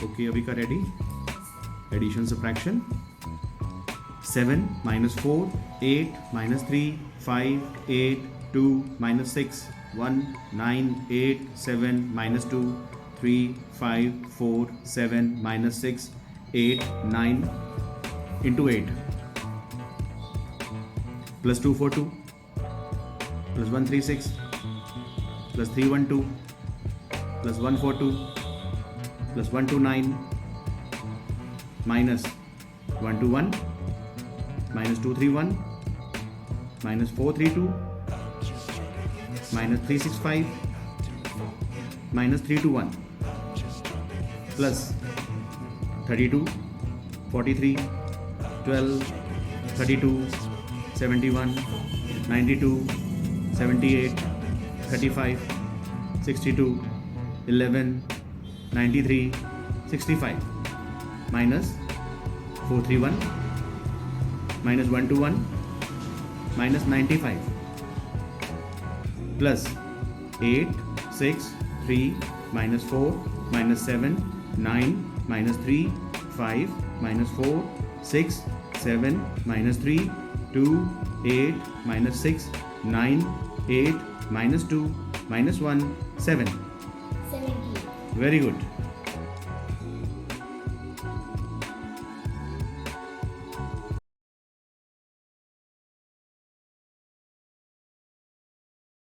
Okay, Avika, ready? Addition, subtraction. 7 minus 4, 8 minus 3, 5, 8, 2 minus 6, 1, 9, 8, 7 minus 2, 3, 5, 4, 7 minus 6, 8, 9 into 8. Plus 2, 4, 2. Plus 1, 3, 6. Plus 3, 1, 2. Plus 1, 4, 2. Plus 1, 2, 9. Minus 1, 2, 1. Minus 2, 3, 1. Minus 4, 3, 2. Minus 3, 6, 5. Minus 3, 2, 1. Plus 32, 43, 12, 32, 71, 92, 78, 35, 62, 11, 93, 65. Minus 4, 3, 1. Minus 1, 2, 1. Minus 95. Plus 8, 6, 3, minus 4, minus 7, 9, minus 3, 5, minus 4, 6, 7, minus 3, 2, 8, minus 6, 9, 8, minus 2, minus 1, 7. 70. Very good.